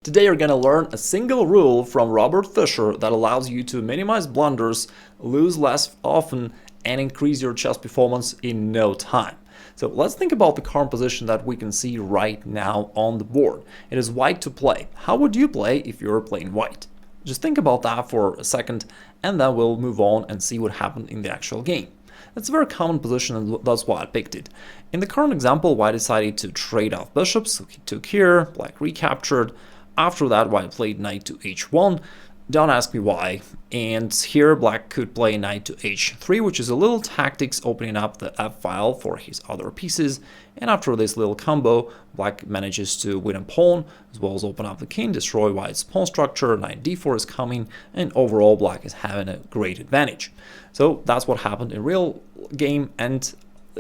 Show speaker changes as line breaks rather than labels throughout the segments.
Today you're going to learn a single rule from Robert Fischer that allows you to minimize blunders, lose less often, and increase your chess performance in no time. So let's think about the current position that we can see right now on the board. It is white to play. How would you play if you were playing white? Just think about that for a second, and then we'll move on and see what happened in the actual game. It's a very common position, and that's why I picked it. In the current example, white decided to trade off bishops, so he took here, black recaptured. After that, white played knight to h1. Don't ask me why. And here, black could play knight to h3, which is a little tactics opening up the f-file for his other pieces. And after this little combo, black manages to win a pawn, as well as open up the king, destroy white's pawn structure, knight d4 is coming, and overall, black is having a great advantage. So that's what happened in real game, and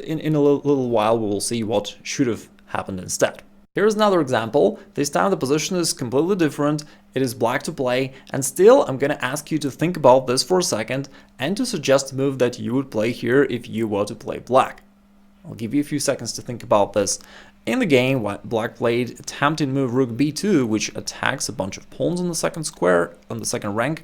in a little while, we will see what should have happened instead. Here's another example. This time the position is completely different. It is black to play, and still I'm going to ask you to think about this for a second and to suggest a move that you would play here if you were to play black. I'll give you a few seconds to think about this. In the game, black played attempting move rook b2, which attacks a bunch of pawns on the second square, on the second rank.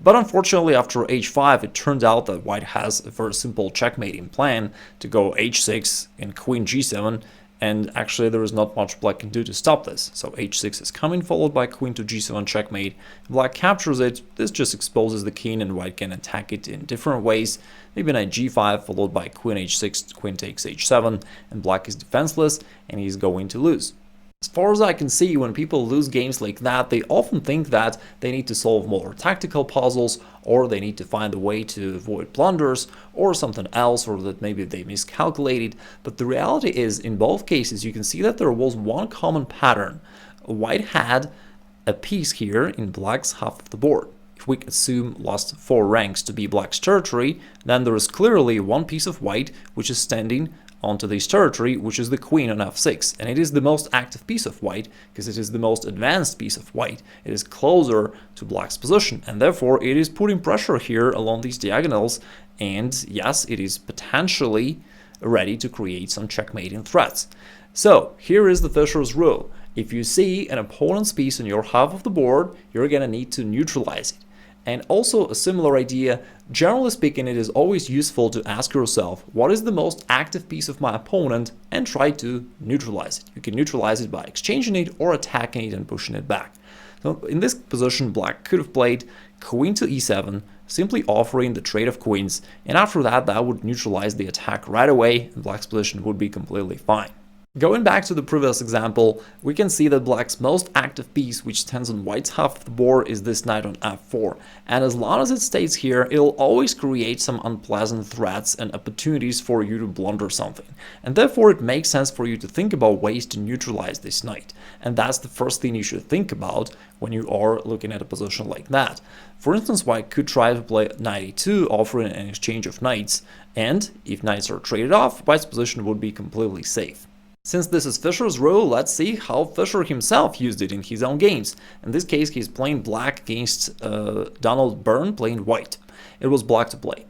But unfortunately, after h5, it turned out that white has a very simple checkmating plan to go h6 and queen g7. And actually, there is not much black can do to stop this. So h6 is coming, followed by queen to g7 checkmate. If black captures it, this just exposes the king, and white can attack it in different ways. Maybe knight g5, followed by queen h6, queen takes h7, and black is defenseless, and he's going to lose. As far as I can see, when people lose games like that, they often think that they need to solve more tactical puzzles, or they need to find a way to avoid blunders, or something else, or that maybe they miscalculated. But the reality is, in both cases, you can see that there was one common pattern. White had a piece here in black's half of the board. If we assume last 4 ranks to be black's territory, then there is clearly one piece of white which is standing onto this territory, which is the queen on f6, and it is the most active piece of white because it is the most advanced piece of white. It is closer to black's position, and therefore it is putting pressure here along these diagonals, and yes, it is potentially ready to create some checkmating threats. So here is the Fischer's rule. If you see an opponent's piece on your half of the board, you're gonna need to neutralize it. And also a similar idea, generally speaking, it is always useful to ask yourself, what is the most active piece of my opponent, and try to neutralize it. You can neutralize it by exchanging it or attacking it and pushing it back. So in this position, black could have played queen to e7, simply offering the trade of queens, and after that, that would neutralize the attack right away, and black's position would be completely fine. Going back to the previous example, we can see that black's most active piece, which stands on white's half of the board, is this knight on f4. And as long as it stays here, it'll always create some unpleasant threats and opportunities for you to blunder something. And therefore, it makes sense for you to think about ways to neutralize this knight. And that's the first thing you should think about when you are looking at a position like that. For instance, white could try to play knight e2, offering an exchange of knights. And if knights are traded off, white's position would be completely safe. Since this is Fischer's rule, let's see how Fischer himself used it in his own games. In this case, he's playing black against Donald Byrne playing white. It was black to play.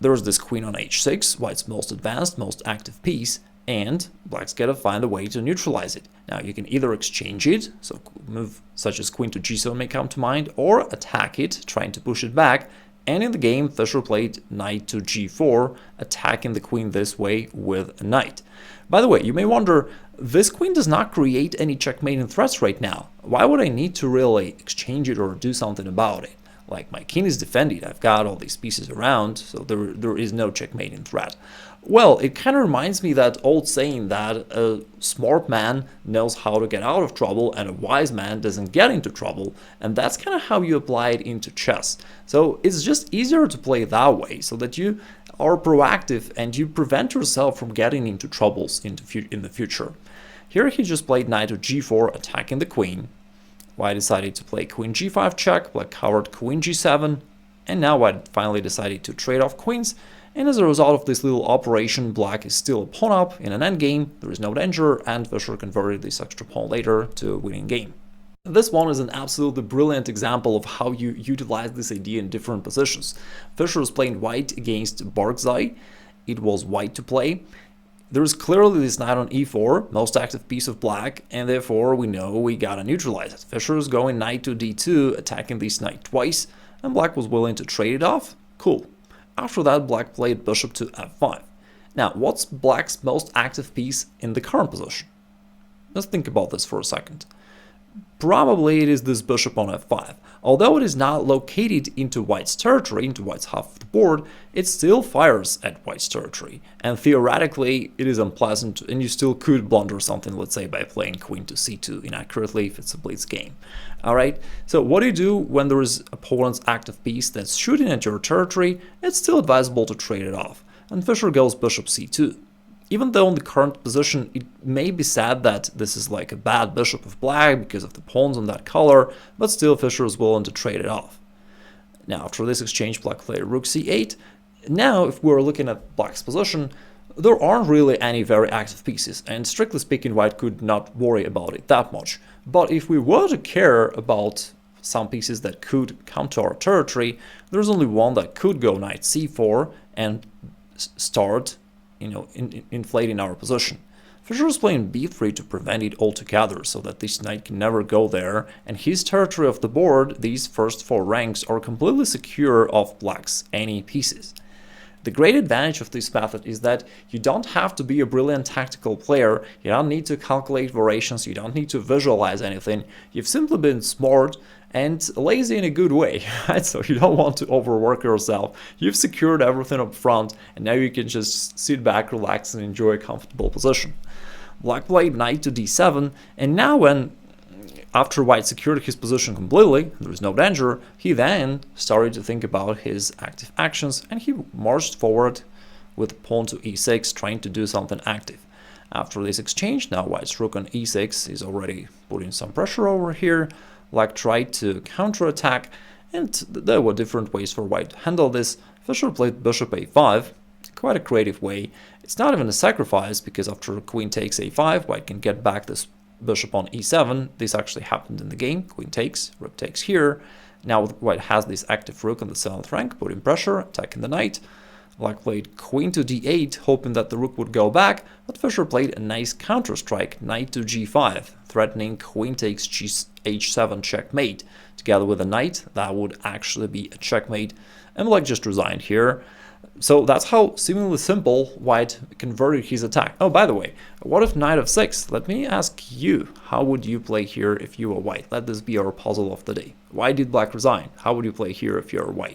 There's this queen on h6, white's most advanced, most active piece, and black's gotta find a way to neutralize it. Now, you can either exchange it, so a move such as queen to g7 may come to mind, or attack it, trying to push it back. And in the game, Fischer played knight to g4, attacking the queen this way with a knight. By the way, you may wonder, this queen does not create any checkmating threats right now. Why would I need to really exchange it or do something about it? Like, my king is defended, I've got all these pieces around, so there is no checkmating threat. Well, it kind of reminds me that old saying that a smart man knows how to get out of trouble and a wise man doesn't get into trouble, and that's kind of how you apply it into chess. So it's just easier to play that way, so that you are proactive and you prevent yourself from getting into troubles in the future. Here he just played knight to g4, attacking the queen. White decided to play queen g5 check, black covered queen g7, and now white finally decided to trade off queens. And as a result of this little operation, black is still a pawn up in an endgame, there is no danger, and Fischer converted this extra pawn later to a winning game. This one is an absolutely brilliant example of how you utilize this idea in different positions. Fischer was playing white against Barkzai. It was white to play. There's clearly this knight on e4, most active piece of black, and therefore we know we gotta neutralize it. Fischer is going knight to d2, attacking this knight twice, and black was willing to trade it off. Cool. After that, black played bishop to f5. Now, what's black's most active piece in the current position? Let's think about this for a second. Probably it is this bishop on f5. Although it is not located into white's territory, into white's half of the board, it still fires at white's territory. And theoretically, it is unpleasant, and you still could blunder something, let's say, by playing queen to c2 inaccurately if it's a blitz game. Alright, so what do you do when there is opponent's active piece that's shooting at your territory? It's still advisable to trade it off. And Fischer goes bishop c2. Even though in the current position it may be said that this is like a bad bishop of black because of the pawns on that color, but still Fischer is willing to trade it off. Now after this exchange, black played rook c8. Now if we're looking at black's position, there aren't really any very active pieces, and strictly speaking white could not worry about it that much. But if we were to care about some pieces that could come to our territory, there's only one that could go knight c4 and start inflating our position. Fischer is playing b3 to prevent it altogether, so that this knight can never go there, and his territory of the board, these first 4 ranks, are completely secure of black's any pieces. The great advantage of this method is that you don't have to be a brilliant tactical player, you don't need to calculate variations, you don't need to visualize anything, you've simply been smart and lazy in a good way, right? So you don't want to overwork yourself, you've secured everything up front, and now you can just sit back, relax, and enjoy a comfortable position. Black played knight to d7, and now after white secured his position completely, there is no danger, he then started to think about his active actions, and he marched forward with pawn to e6, trying to do something active. After this exchange, now white's rook on e6 is already putting some pressure over here. Black tried to counterattack, and there were different ways for white to handle this. Fischer played bishop a5, quite a creative way. It's not even a sacrifice, because after queen takes a5, white can get back this bishop on e7. This actually happened in the game. Queen takes, rook takes here. Now white has this active rook on the 7th rank, putting pressure, attacking the knight. Black played queen to d8, hoping that the rook would go back, but Fischer played a nice counter-strike, knight to g5, threatening queen takes h7 checkmate. Together with a knight, that would actually be a checkmate, and black just resigned here. So that's how seemingly simple white converted his attack. Oh, by the way, what if knight of 6? Let me ask you, how would you play here if you were white? Let this be our puzzle of the day. Why did black resign? How would you play here if you're white?